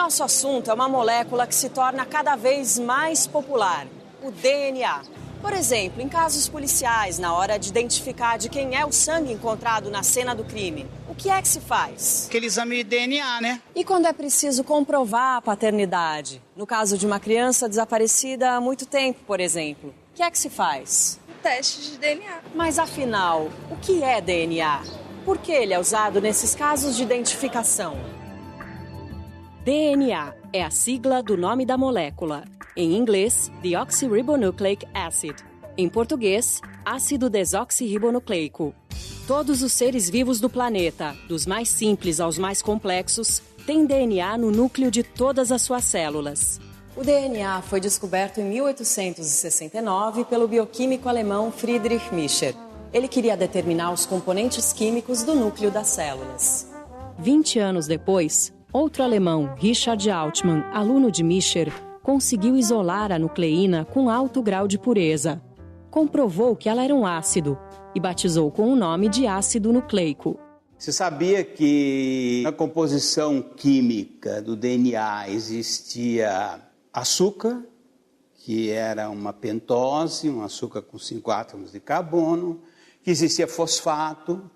nosso assunto é uma molécula que se torna cada vez mais popular, o DNA. Por exemplo, em casos policiais, na hora de identificar de quem é o sangue encontrado na cena do crime, o que é que se faz? Aquele exame de DNA, né? E quando é preciso comprovar a paternidade? No caso de uma criança desaparecida há muito tempo, por exemplo, o que é que se faz? Teste de DNA. Mas afinal, o que é DNA? Por que ele é usado nesses casos de identificação? DNA é a sigla do nome da molécula. Em inglês, deoxyribonucleic acid. Em português, ácido desoxirribonucleico. Todos os seres vivos do planeta, dos mais simples aos mais complexos, têm DNA no núcleo de todas as suas células. O DNA foi descoberto em 1869 pelo bioquímico alemão Friedrich Miescher. Ele queria determinar os componentes químicos do núcleo das células. 20 anos depois, outro alemão, Richard Altmann, aluno de Miescher, conseguiu isolar a nucleína com alto grau de pureza. Comprovou que ela era um ácido e batizou com o nome de ácido nucleico. Você sabia que na composição química do DNA existia açúcar, que era uma pentose, um açúcar com 5 átomos de carbono, que existia fosfato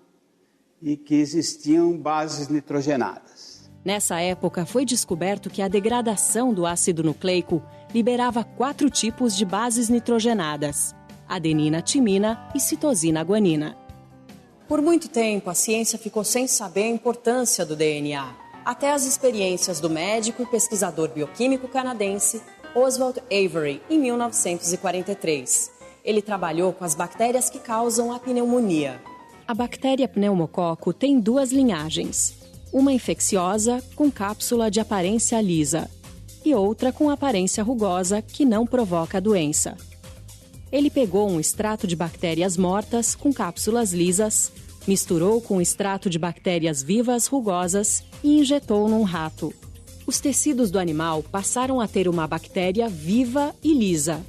e que existiam bases nitrogenadas. Nessa época, foi descoberto que a degradação do ácido nucleico liberava 4 tipos de bases nitrogenadas: adenina, timina e citosina, guanina. Por muito tempo, a ciência ficou sem saber a importância do DNA, até as experiências do médico e pesquisador bioquímico canadense Oswald Avery, em 1943. Ele trabalhou com as bactérias que causam a pneumonia. A bactéria pneumococo tem 2 linhagens. Uma infecciosa, com cápsula de aparência lisa, e outra com aparência rugosa, que não provoca a doença. Ele pegou um extrato de bactérias mortas com cápsulas lisas, misturou com um extrato de bactérias vivas rugosas e injetou num rato. Os tecidos do animal passaram a ter uma bactéria viva e lisa.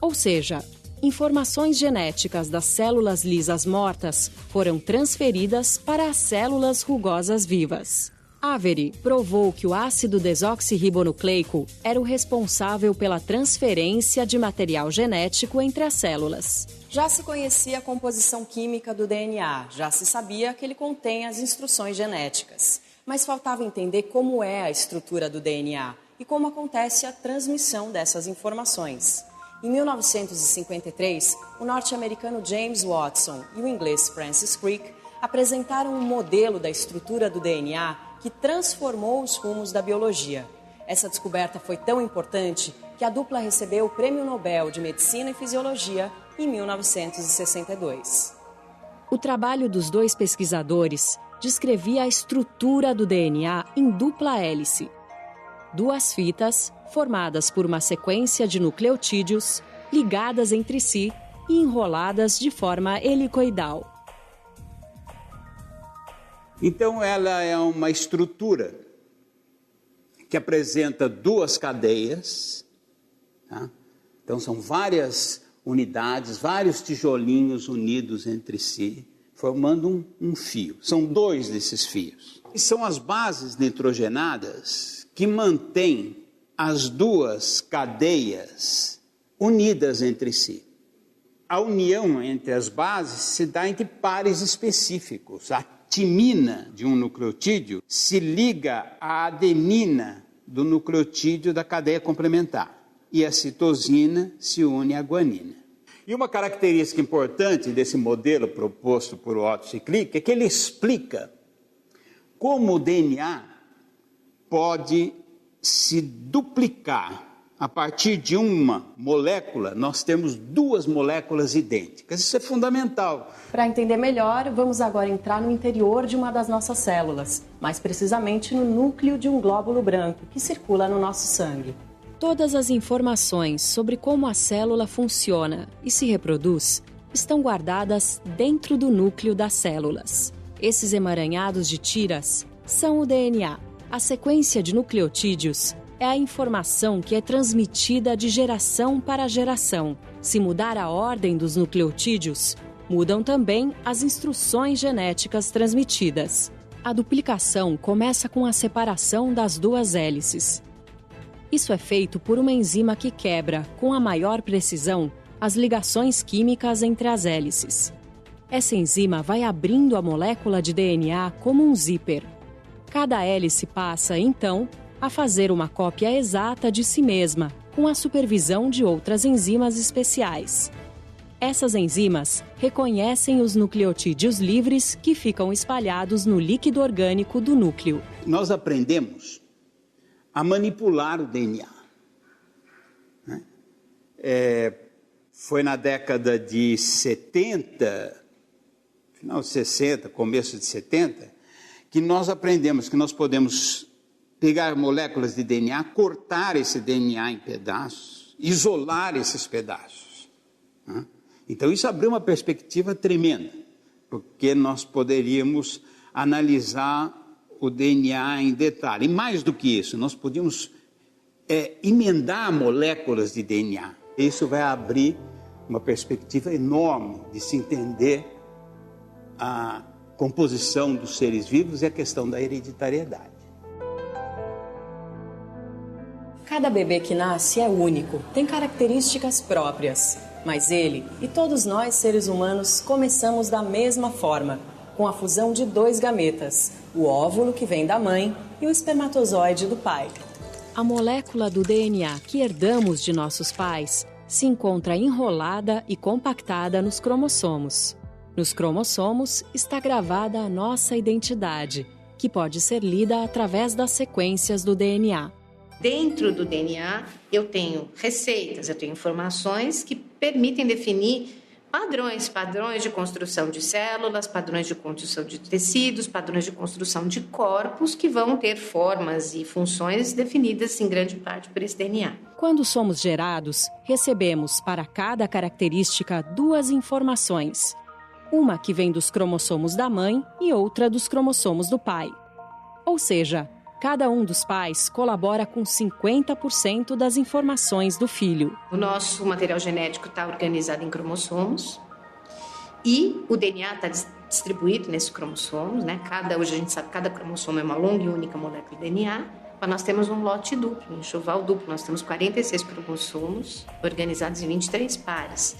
Ou seja, informações genéticas das células lisas mortas foram transferidas para as células rugosas vivas. Avery provou que o ácido desoxirribonucleico era o responsável pela transferência de material genético entre as células. Já se conhecia a composição química do DNA, já se sabia que ele contém as instruções genéticas. Mas faltava entender como é a estrutura do DNA e como acontece a transmissão dessas informações. Em 1953, o norte-americano James Watson e o inglês Francis Crick apresentaram um modelo da estrutura do DNA que transformou os rumos da biologia. Essa descoberta foi tão importante que a dupla recebeu o Prêmio Nobel de Medicina e Fisiologia em 1962. O trabalho dos 2 pesquisadores descrevia a estrutura do DNA em dupla hélice. 2 fitas, formadas por uma sequência de nucleotídeos, ligadas entre si e enroladas de forma helicoidal. Então ela é uma estrutura que apresenta 2 cadeias, tá? Então são várias unidades, vários tijolinhos unidos entre si, formando um fio. São 2 desses fios. E são as bases nitrogenadas que mantêm as 2 cadeias unidas entre si. A união entre as bases se dá entre pares específicos. A timina de um nucleotídeo se liga à adenina do nucleotídeo da cadeia complementar. E a citosina se une à guanina. E uma característica importante desse modelo proposto por Otto e Crick é que ele explica como o DNA pode se duplicar. A partir de uma molécula, nós temos 2 moléculas idênticas. Isso é fundamental. Para entender melhor, vamos agora entrar no interior de uma das nossas células, mais precisamente no núcleo de um glóbulo branco que circula no nosso sangue. Todas as informações sobre como a célula funciona e se reproduz estão guardadas dentro do núcleo das células. Esses emaranhados de tiras são o DNA. A sequência de nucleotídeos é a informação que é transmitida de geração para geração. Se mudar a ordem dos nucleotídeos, mudam também as instruções genéticas transmitidas. A duplicação começa com a separação das duas hélices. Isso é feito por uma enzima que quebra, com a maior precisão, as ligações químicas entre as hélices. Essa enzima vai abrindo a molécula de DNA como um zíper. Cada hélice passa, então, a fazer uma cópia exata de si mesma, com a supervisão de outras enzimas especiais. Essas enzimas reconhecem os nucleotídeos livres que ficam espalhados no líquido orgânico do núcleo. Nós aprendemos a manipular o DNA. Foi na década de 70, final de 60, começo de 70, que nós aprendemos que nós podemos pegar moléculas de DNA, cortar esse DNA em pedaços, isolar esses pedaços. Então isso abriu uma perspectiva tremenda, porque nós poderíamos analisar o DNA em detalhe. E mais do que isso, nós podíamos emendar moléculas de DNA. Isso vai abrir uma perspectiva enorme de se entender a composição dos seres vivos e a questão da hereditariedade. Cada bebê que nasce é único, tem características próprias. Mas ele e todos nós, seres humanos, começamos da mesma forma, com a fusão de dois gametas, o óvulo que vem da mãe e o espermatozoide do pai. A molécula do DNA que herdamos de nossos pais se encontra enrolada e compactada nos cromossomos. Nos cromossomos está gravada a nossa identidade, que pode ser lida através das sequências do DNA. Dentro do DNA, eu tenho receitas, eu tenho informações que permitem definir padrões de construção de células, padrões de construção de tecidos, padrões de construção de corpos que vão ter formas e funções definidas em grande parte por esse DNA. Quando somos gerados, recebemos para cada característica duas informações. Uma que vem dos cromossomos da mãe e outra dos cromossomos do pai. Ou seja, cada um dos pais colabora com 50% das informações do filho. O nosso material genético está organizado em cromossomos e o DNA está distribuído nesses cromossomos, né? Hoje a gente sabe que cada cromossomo é uma longa e única molécula de DNA, mas nós temos um lote duplo, um enxoval duplo. Nós temos 46 cromossomos organizados em 23 pares.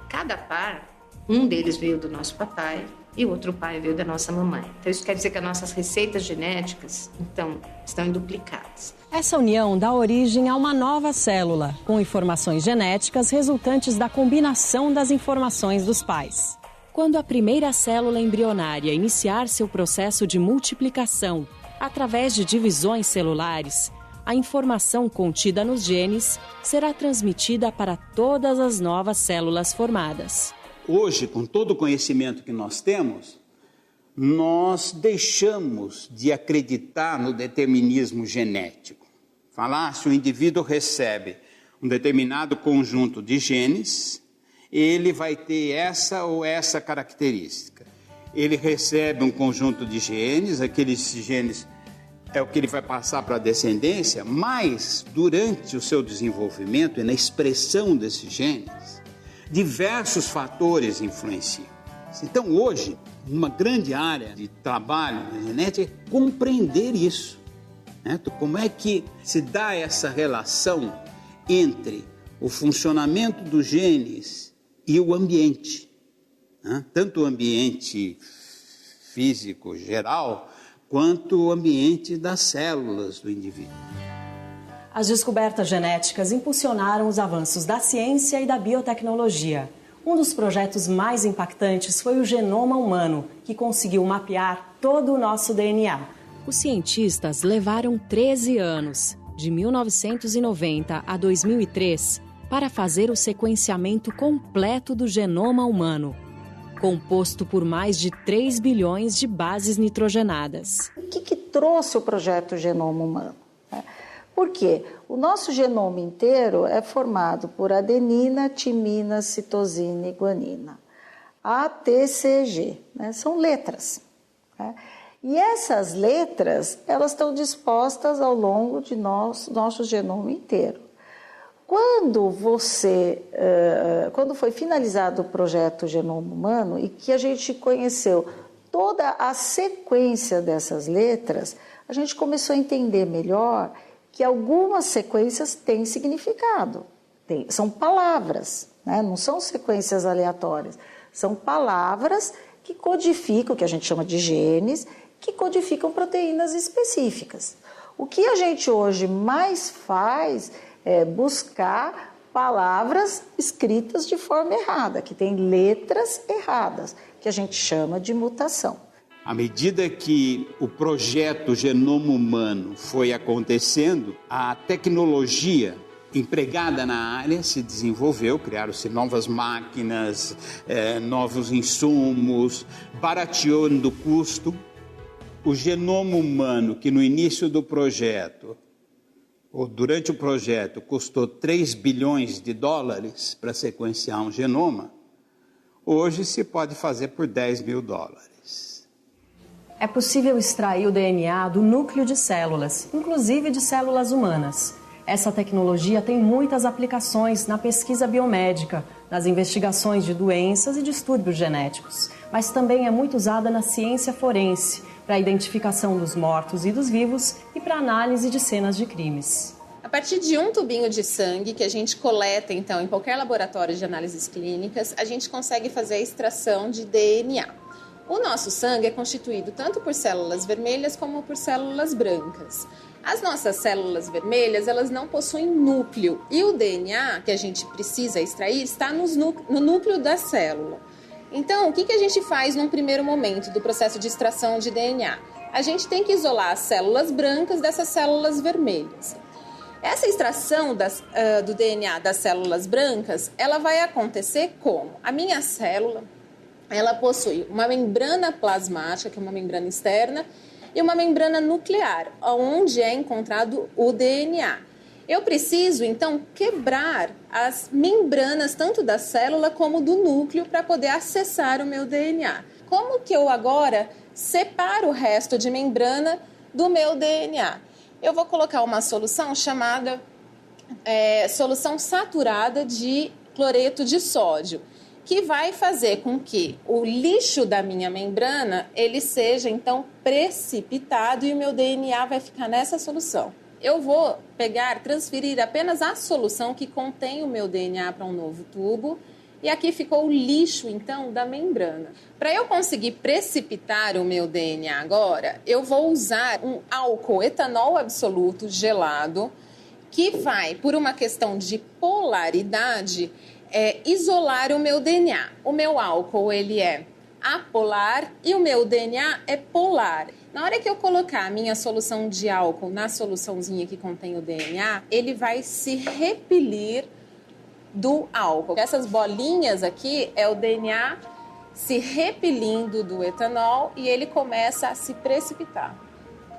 Cada par, um deles veio do nosso papai e o outro pai veio da nossa mamãe. Então isso quer dizer que as nossas receitas genéticas, então, estão duplicadas. Essa união dá origem a uma nova célula, com informações genéticas resultantes da combinação das informações dos pais. Quando a primeira célula embrionária iniciar seu processo de multiplicação através de divisões celulares, a informação contida nos genes será transmitida para todas as novas células formadas. Hoje, com todo o conhecimento que nós temos, nós deixamos de acreditar no determinismo genético. Falar se o indivíduo recebe um determinado conjunto de genes, ele vai ter essa ou essa característica. Ele recebe um conjunto de genes, aqueles genes é o que ele vai passar para a descendência, mas durante o seu desenvolvimento e na expressão desses genes, diversos fatores influenciam. Então hoje, uma grande área de trabalho na genética é compreender isso. Né? Como é que se dá essa relação entre o funcionamento dos genes e o ambiente, né? Tanto o ambiente físico geral, quanto o ambiente das células do indivíduo. As descobertas genéticas impulsionaram os avanços da ciência e da biotecnologia. Um dos projetos mais impactantes foi o genoma humano, que conseguiu mapear todo o nosso DNA. Os cientistas levaram 13 anos, de 1990 a 2003, para fazer o sequenciamento completo do genoma humano, composto por mais de 3 bilhões de bases nitrogenadas. O que trouxe o projeto Genoma Humano? Porque o nosso genoma inteiro é formado por adenina, timina, citosina e guanina. A, T, C, G, né? São letras. Né? E essas letras, elas estão dispostas ao longo de nosso genoma inteiro. Quando foi finalizado o projeto Genoma Humano e que a gente conheceu toda a sequência dessas letras, a gente começou a entender melhor que algumas sequências têm significado. São palavras, né? Não são sequências aleatórias. São palavras que codificam, que a gente chama de genes, que codificam proteínas específicas. O que a gente hoje mais faz é buscar palavras escritas de forma errada, que tem letras erradas, que a gente chama de mutação. À medida que o projeto Genoma Humano foi acontecendo, a tecnologia empregada na área se desenvolveu, criaram-se novas máquinas, novos insumos, barateando o custo. O genoma humano, que no início do projeto, ou durante o projeto, custou 3 bilhões de dólares para sequenciar um genoma, hoje se pode fazer por 10 mil dólares. É possível extrair o DNA do núcleo de células, inclusive de células humanas. Essa tecnologia tem muitas aplicações na pesquisa biomédica, nas investigações de doenças e distúrbios genéticos, mas também é muito usada na ciência forense, para a identificação dos mortos e dos vivos e para análise de cenas de crimes. A partir de um tubinho de sangue que a gente coleta, então, em qualquer laboratório de análises clínicas, a gente consegue fazer a extração de DNA. O nosso sangue é constituído tanto por células vermelhas como por células brancas. As nossas células vermelhas, elas não possuem núcleo e o DNA que a gente precisa extrair está no núcleo da célula. Então, o que a gente faz num primeiro momento do processo de extração de DNA? A gente tem que isolar as células brancas dessas células vermelhas. Essa extração do DNA das células brancas, ela vai acontecer como? A minha célula, ela possui uma membrana plasmática, que é uma membrana externa, e uma membrana nuclear, onde é encontrado o DNA. Eu preciso, então, quebrar as membranas, tanto da célula como do núcleo, para poder acessar o meu DNA. Como que eu agora separo o resto de membrana do meu DNA? Eu vou colocar uma solução chamada solução saturada de cloreto de sódio, que vai fazer com que o lixo da minha membrana, ele seja, então, precipitado e o meu DNA vai ficar nessa solução. Eu vou transferir apenas a solução que contém o meu DNA para um novo tubo e aqui ficou o lixo, então, da membrana. Para eu conseguir precipitar o meu DNA agora, eu vou usar um álcool etanol absoluto gelado que vai, por uma questão de polaridade, isolar o meu DNA. O meu álcool, ele é apolar e o meu DNA é polar. Na hora que eu colocar a minha solução de álcool na soluçãozinha que contém o DNA, ele vai se repelir do álcool. Essas bolinhas aqui é o DNA se repelindo do etanol e ele começa a se precipitar.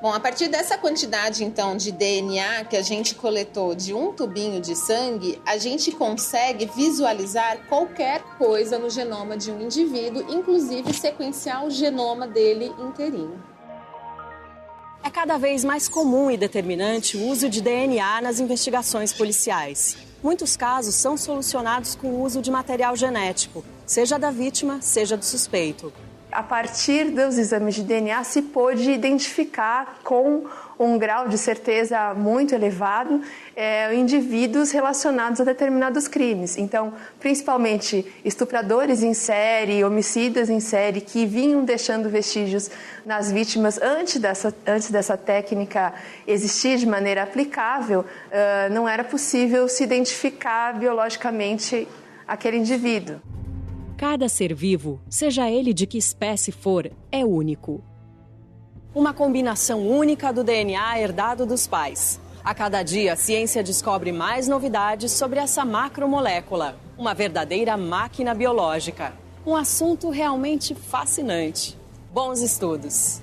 Bom, a partir dessa quantidade, então, de DNA que a gente coletou de um tubinho de sangue, a gente consegue visualizar qualquer coisa no genoma de um indivíduo, inclusive sequenciar o genoma dele inteirinho. É cada vez mais comum e determinante o uso de DNA nas investigações policiais. Muitos casos são solucionados com o uso de material genético, seja da vítima, seja do suspeito. A partir dos exames de DNA se pôde identificar com um grau de certeza muito elevado indivíduos relacionados a determinados crimes. Então, principalmente estupradores em série, homicidas em série, que vinham deixando vestígios nas vítimas antes dessa técnica existir de maneira aplicável, não era possível se identificar biologicamente aquele indivíduo. Cada ser vivo, seja ele de que espécie for, é único. Uma combinação única do DNA herdado dos pais. A cada dia, a ciência descobre mais novidades sobre essa macromolécula, uma verdadeira máquina biológica. Um assunto realmente fascinante. Bons estudos!